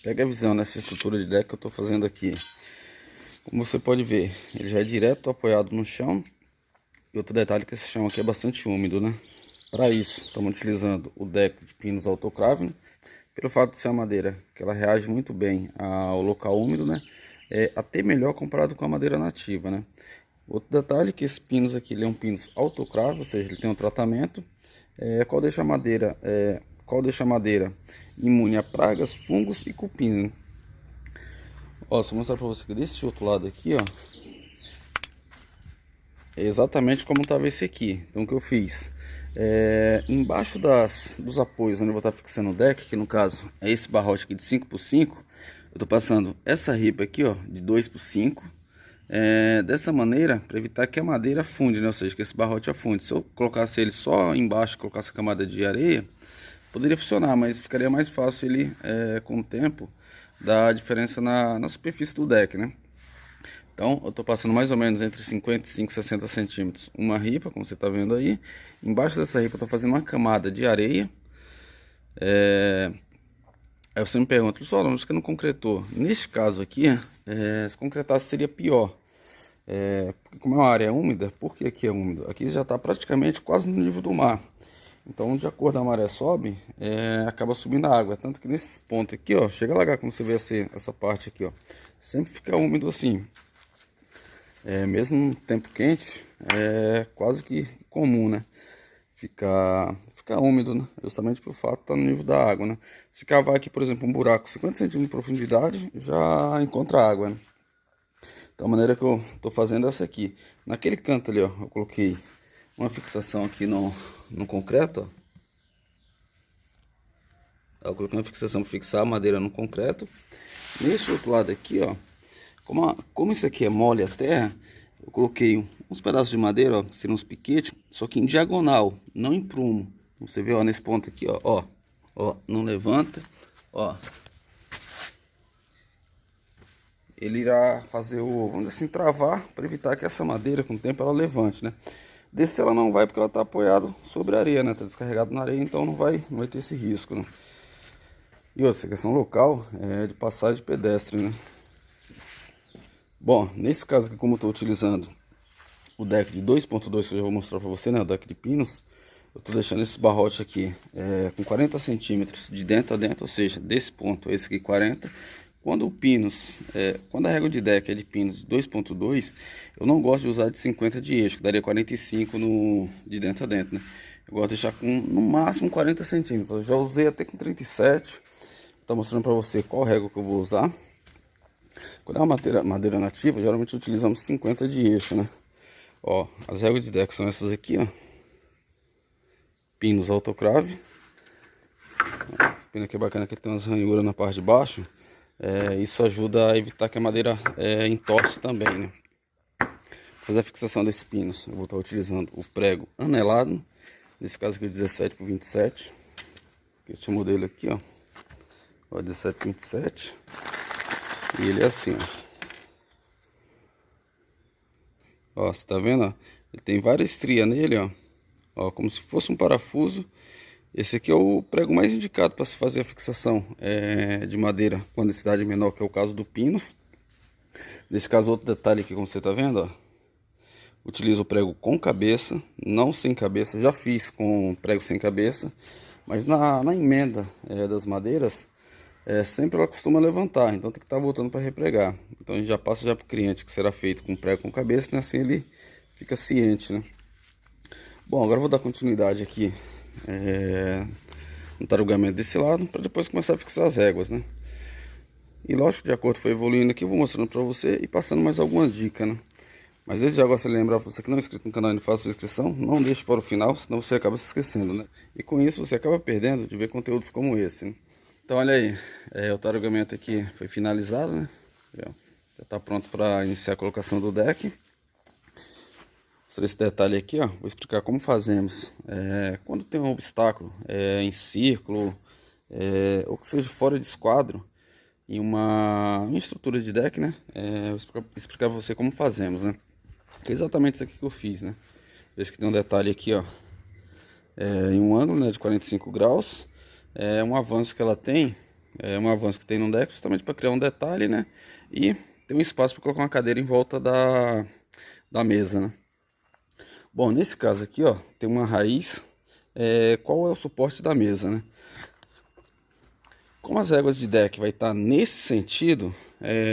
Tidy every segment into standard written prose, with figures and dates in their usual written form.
Pega a visão nessa estrutura de deck que eu estou fazendo aqui. Como você pode ver, ele já é direto apoiado no chão. E outro detalhe é que esse chão aqui é bastante úmido, né? Para isso, estamos utilizando o deck de pinos autocrave, né? Pelo fato de ser uma madeira que ela reage muito bem ao local úmido, né? É até melhor comparado com a madeira nativa, né? Outro detalhe é que esse pinos aqui, ele é um pinos autocrave, ou seja, ele tem um tratamento qual deixa a madeira imune a pragas, fungos e cupim, né? Ó, só mostrar para você que desse outro lado aqui, ó, é exatamente como estava esse aqui. Então o que eu fiz? Embaixo dos apoios onde eu vou estar fixando o deck, que no caso é esse barrote aqui de 5x5, eu estou passando essa ripa aqui, ó, de 2x5, dessa maneira para evitar que a madeira afunde, né? Ou seja, que esse barrote afunde. Se eu colocasse ele só embaixo, colocasse a camada de areia, poderia funcionar, mas ficaria mais fácil ele com o tempo dar diferença na superfície do deck, né? Então eu estou passando mais ou menos entre 55 e 60 centímetros uma ripa, como você está vendo aí. Embaixo dessa ripa eu estou fazendo uma camada de areia. Aí você me pergunta, pessoal, mas que não concretou? Neste caso aqui, se concretasse seria pior. Porque como é uma área úmida, por que aqui é úmido? Aqui já está praticamente quase no nível do mar. Então, de acordo com a maré sobe, acaba subindo a água. Tanto que nesse ponto aqui, ó, chega a lagar, como você vê essa parte aqui, ó, sempre fica úmido assim. Mesmo no tempo quente, é quase que comum, né? Fica úmido, né? Justamente pelo fato de estar no nível da água, né? Se cavar aqui, por exemplo, um buraco 50 centímetros de profundidade, já encontra água, né? Então a maneira que eu estou fazendo é essa aqui. Naquele canto ali, ó, eu coloquei uma fixação aqui no concreto, ó. Eu coloquei uma fixação para fixar a madeira no concreto. Neste outro lado aqui, ó, como isso aqui é mole a terra, eu coloquei uns pedaços de madeira, ó, que seriam uns piquetes, só que em diagonal, não em prumo. Você vê, ó, nesse ponto aqui, ó, não levanta, ó. Ele irá fazer vamos dizer assim, travar, para evitar que essa madeira com o tempo ela levante, né? Descer ela não vai porque ela está apoiada sobre a areia, né? Está descarregado na areia, então não vai ter esse risco, né? E outra, questão local é de passagem de pedestre, né? Bom, nesse caso aqui, como eu estou utilizando o deck de 2.2 que eu já vou mostrar para você, né? O deck de pinos, eu estou deixando esse barrote aqui com 40 centímetros de dentro a dentro, ou seja, desse ponto a esse aqui 40. Quando o pinos, quando a régua de deck é de pinos de 2.2, eu não gosto de usar de 50 de eixo, que daria 45 de dentro a dentro, né? Eu gosto de deixar com no máximo 40 centímetros. Eu já usei até com 37. Estou mostrando para você qual régua que eu vou usar. Quando é uma madeira nativa, geralmente utilizamos 50 de eixo, né? Ó, as réguas de deck são essas aqui, ó. Pinos autocrave. Esse pino aqui é bacana, que tem umas ranhuras na parte de baixo. Isso ajuda a evitar que a madeira entorte também, né? Para fazer a fixação desses pinos, eu vou estar utilizando o prego anelado. Nesse caso aqui, 17 por 27. Este modelo aqui, ó, 17 por 27. E ele é assim, ó, você tá vendo, ó? Ele tem várias estrias nele, ó, como se fosse um parafuso. Esse aqui é o prego mais indicado para se fazer a fixação de madeira com densidade menor, que é o caso do pinos. Nesse caso, outro detalhe aqui, como você está vendo, ó, utilizo o prego com cabeça, não sem cabeça. Já fiz com prego sem cabeça, mas na emenda das madeiras, sempre ela costuma levantar, então tem que estar voltando para repregar. Então a gente já passa já para o cliente que será feito com prego com cabeça, né? Assim ele fica ciente, né? Bom, agora eu vou dar continuidade aqui no tarugamento desse lado, para depois começar a fixar as réguas, né? E lógico, de acordo com foi evoluindo aqui, eu vou mostrando para você e passando mais algumas dicas, né? Mas desde já gosto de lembrar para você que não é inscrito no canal e não faça sua inscrição, não deixe para o final, senão você acaba se esquecendo, né? E com isso você acaba perdendo de ver conteúdos como esse, né? Então olha aí, o tarugamento aqui foi finalizado, né? Já está pronto para iniciar a colocação do deck. Sobre esse detalhe aqui, ó, vou explicar como fazemos. Quando tem um obstáculo em círculo, ou que seja fora de esquadro, em uma estrutura de deck, né? Vou explicar para você como fazemos, né? É exatamente isso aqui que eu fiz, né? Veja que tem um detalhe aqui, ó, em um ângulo, né, de 45 graus. Um avanço que ela tem É um avanço que tem no deck justamente para criar um detalhe, né? E tem um espaço para colocar uma cadeira em volta da mesa, né? Bom, nesse caso aqui, ó, tem uma raiz. Qual é o suporte da mesa, né? Como as réguas de deck vai estar nesse sentido,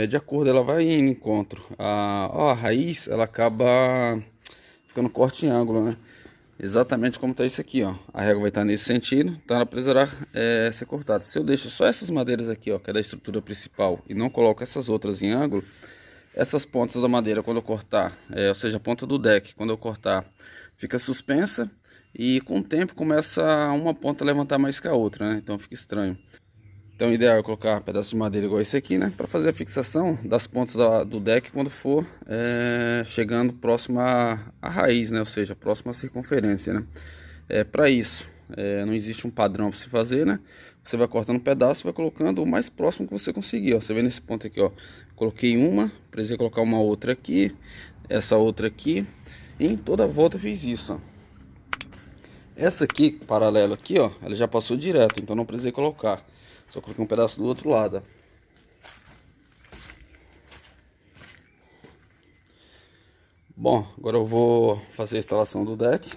de acordo, ela vai em encontro. A raiz, ela acaba ficando corte em ângulo, né? Exatamente como está isso aqui, ó. A régua vai estar nesse sentido, então ela precisará ser cortada. Se eu deixo só essas madeiras aqui, ó, que é da estrutura principal, e não coloco essas outras em ângulo, essas pontas da madeira, quando eu cortar, ou seja, a ponta do deck, quando eu cortar, fica suspensa e com o tempo começa uma ponta a levantar mais que a outra, né? Então fica estranho. Então o ideal é colocar um pedaço de madeira igual esse aqui, né? Para fazer a fixação das pontas do deck quando for chegando próximo à raiz, né? Ou seja, próximo à circunferência, né? Para isso, não existe um padrão para se fazer, né? Você vai cortando um pedaço e vai colocando o mais próximo que você conseguir, ó. Você vê nesse ponto aqui, ó. Coloquei uma, precisei colocar uma outra aqui, essa outra aqui. E em toda a volta eu fiz isso, ó. Essa aqui, paralelo aqui, ó, ela já passou direto, então não precisei colocar. Só coloquei um pedaço do outro lado. Bom, agora eu vou fazer a instalação do deck.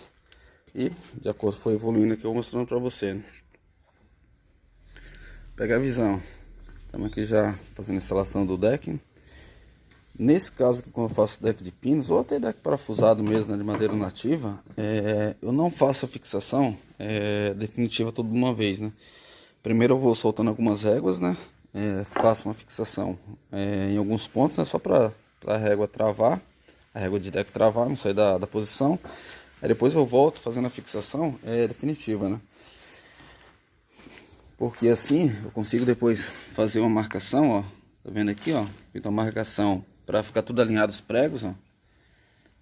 E de acordo com foi evoluindo aqui, eu vou mostrando pra você, né? Pega a visão. Estamos aqui já fazendo a instalação do deck. Nesse caso aqui, quando eu faço deck de pinos, ou até deck parafusado mesmo, né, de madeira nativa, eu não faço a fixação definitiva toda de uma vez, né? Primeiro eu vou soltando algumas réguas, né? Faço uma fixação em alguns pontos, né? Só para a régua travar, a régua de deck travar, não sair da posição. Aí depois eu volto fazendo a fixação definitiva, né? Porque assim eu consigo depois fazer uma marcação, ó. Tá vendo aqui, ó? Fica uma marcação para ficar tudo alinhado os pregos, ó.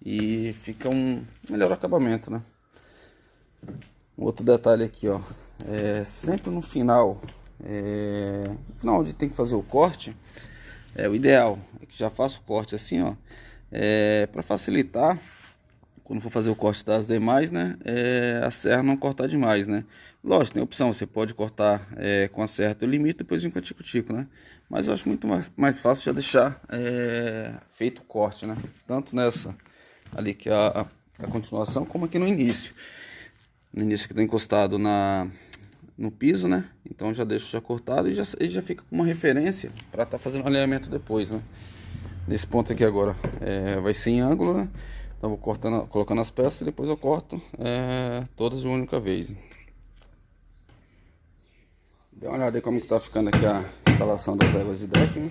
E fica um melhor acabamento, né? Outro detalhe aqui, ó. Sempre no final onde tem que fazer o corte, o ideal é que já faço o corte assim, ó, para facilitar quando for fazer o corte das demais, né, a serra não cortar demais, né. Lógico, tem opção, você pode cortar com a serra teu limite, depois vir com a tico-tico, né, mas eu acho muito mais fácil já deixar feito o corte, né, tanto nessa ali que é a continuação, como aqui no início que está encostado no piso, né? Então já deixo já cortado e já fica com uma referência para estar fazendo o alinhamento depois, né? Nesse ponto aqui agora vai ser em ângulo, né? Então vou colocando as peças e depois eu corto todas de uma única vez. Dê uma olhada aí como que tá ficando aqui a instalação das réguas de deck, né?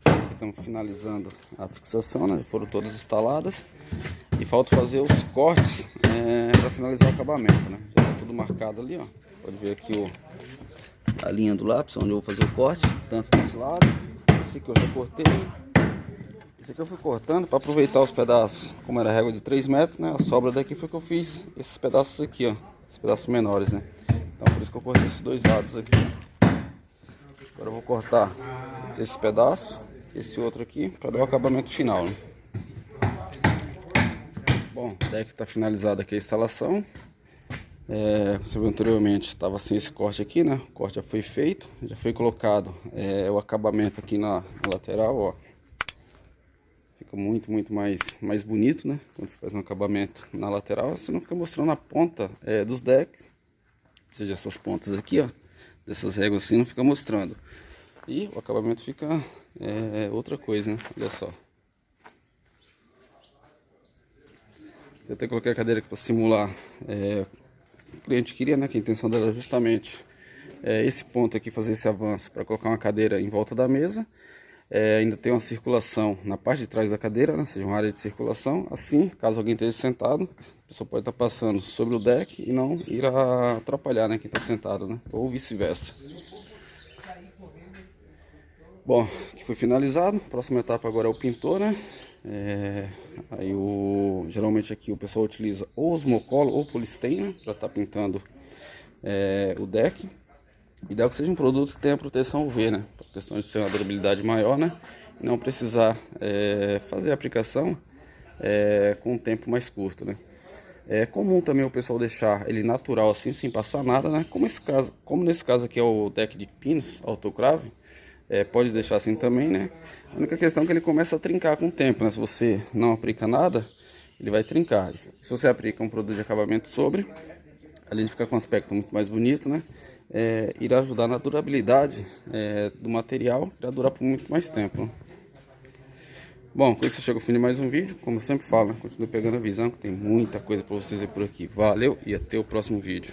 Aqui estamos finalizando a fixação, né? Foram todas instaladas e falta fazer os cortes para finalizar o acabamento, né? Já tá tudo marcado ali, ó. Pode ver aqui a linha do lápis onde eu vou fazer o corte, tanto desse lado. Esse aqui eu já cortei. Esse aqui eu fui cortando para aproveitar os pedaços, como era a régua de 3 metros, né? A sobra daqui foi que eu fiz esses pedaços aqui, ó. Esses pedaços menores, né? Então por isso que eu cortei esses dois lados aqui. Agora eu vou cortar esse pedaço, esse outro aqui, para dar o acabamento final, né? Bom, o deck está finalizado aqui a instalação. Você viu anteriormente, estava sem esse corte aqui, né? O corte já foi feito, já foi colocado o acabamento aqui na lateral, ó. Fica muito mais bonito, né? Quando você faz um acabamento na lateral, você não fica mostrando a ponta dos decks, ou seja, essas pontas aqui, ó, dessas réguas assim, não fica mostrando. E o acabamento fica outra coisa, né? Olha só. Eu até coloquei a cadeira aqui para simular o cliente queria, né? Que a intenção dela era justamente esse ponto aqui, fazer esse avanço para colocar uma cadeira em volta da mesa. Ainda tem uma circulação na parte de trás da cadeira, né? Ou seja, uma área de circulação. Assim, caso alguém esteja sentado, a pessoa pode estar passando sobre o deck e não ir atrapalhar, né? Quem está sentado, né? Ou vice-versa. Bom, aqui foi finalizado. Próxima etapa agora é o pintor, né? Geralmente aqui o pessoal utiliza ou osmocolo ou polistena para estar pintando o deck. Ideal que seja um produto que tenha proteção UV, né? Por questão de ser uma durabilidade maior, né? E não precisar fazer a aplicação com um tempo mais curto, né? É comum também o pessoal deixar ele natural assim, sem passar nada, né? Como nesse caso aqui é o deck de pinos autocrave, pode deixar assim também, né? A única questão é que ele começa a trincar com o tempo, né? Se você não aplica nada, ele vai trincar. Se você aplica um produto de acabamento sobre, além de ficar com um aspecto muito mais bonito, né? Irá ajudar na durabilidade do material, irá durar por muito mais tempo. Bom, com isso chega o fim de mais um vídeo. Como eu sempre falo, né? Continue pegando a visão, que tem muita coisa para vocês ver por aqui. Valeu e até o próximo vídeo.